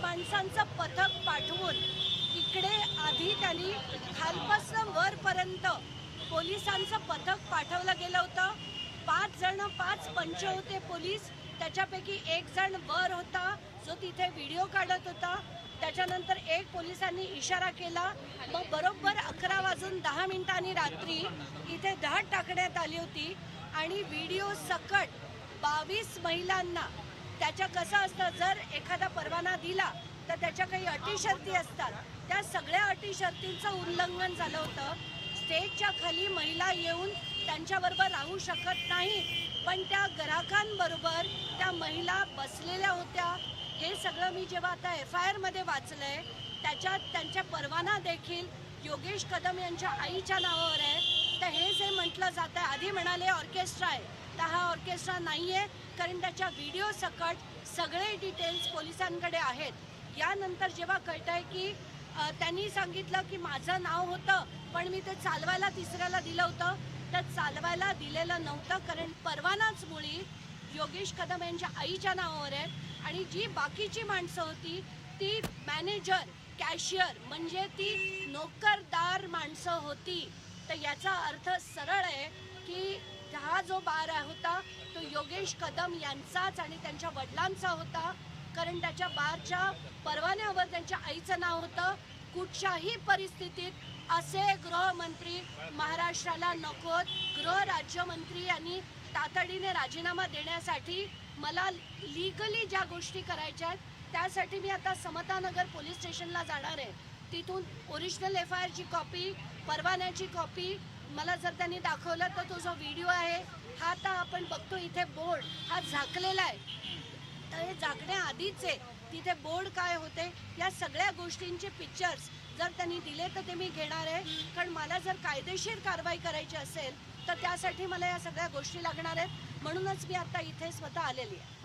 माणसांचं पथक पाठवून इकडे आधी त्यांनी खालपासून वरपर्यंत पोलिसांचं पथक पाठवलं गेलं होतं। 5 पंच होते पोलीस, त्याच्यापैकी एक जण वर होता जो तिथे व्हिडिओ काढत होता। त्याच्यानंतर एक पोलिसांनी इशारा केला, मग बरोबर 11:10 रात्री इथे धाड टाकण्यात आली होती आणि व्हिडिओ सकट 22 महिलांना, त्याच्या कसं असतं जर एखादा परवाना दिला तर त्याच्या काही अटी शर्ती असतात, त्या सगळ्या अटी शर्तींचं उल्लंघन झालं होतं। स्टेजच्या खाली महिला येऊन त्यांच्याबरोबर राहू शकत नाहीत, पण त्या ग्राहकांबरोबर त्या महिला बसलेल्या होत्या। हे सगळं मी जेव्हा आता FIR मध्ये वाचलंय, त्याच्यात त्यांचा परवाना देखील योगेश कदम यांच्या आईच्या नावावर आहे। तर हे जे म्हटलं जात आहे, आधी म्हणाले ऑर्केस्ट्रा आहे, तर हा ऑर्केस्ट्रा नाही आहे, कारण त्याच्या व्हिडिओ सकट सगळे डिटेल्स पोलिसांकडे आहेत। यानंतर जेव्हा कळतंय की त्यांनी सांगितलं की माझं नाव होतं पण मी ते चालवायला तिसऱ्याला दिलं होतं, तर चालवायला दिलेलं नव्हतं, कारण परवानाच मुळी योगेश कदम यांच्या आईच्या नावावर आहे आणि जी बाकीची माणसं होती ती मॅनेजर, कॅशियर म्हणजे ती नोकरदार माणसं होती। तर याचा अर्थ सरळ आहे की हा जो बार होता तो योगेश कदम यांचाच आणि त्यांच्या वडिलांचा होता, कारण त्याच्या बारच्या परवान्यावर त्यांच्या आईचं नाव होतं। कुठच्याही परिस्थितीत असे गृहमंत्री महाराष्ट्राला नकोत। गृह राज्यमंत्री यांनी तातडीने राजीनामा देण्यासाठी मला लीगली ज्या गोष्टी करायच्या आहेत त्यासाठी मी आता समतानगर पोलीस स्टेशनला जाणार आहे। तिथून ओरिजिनल FIR ची कॉपी, परवान्याची कॉपी मला जर त्यांनी दाखवलं तर तो जो व्हिडिओ आहे हा आता आपण बघतो इथे बोर्ड हा झाकलेला आहे, तर हे झाकण्याआधीचे तिथे बोर्ड काय होते या सगळ्या गोष्टींचे पिक्चर्स जर त्यांनी दिले तर ते मी घेणार आहे, कारण मला जर कायदेशीर कारवाई करायची असेल तर त्यासाठी मला या सगळ्या गोष्टी लागणार आहेत। म्हणूनच मी आता इथे स्वतः आलेली आहे।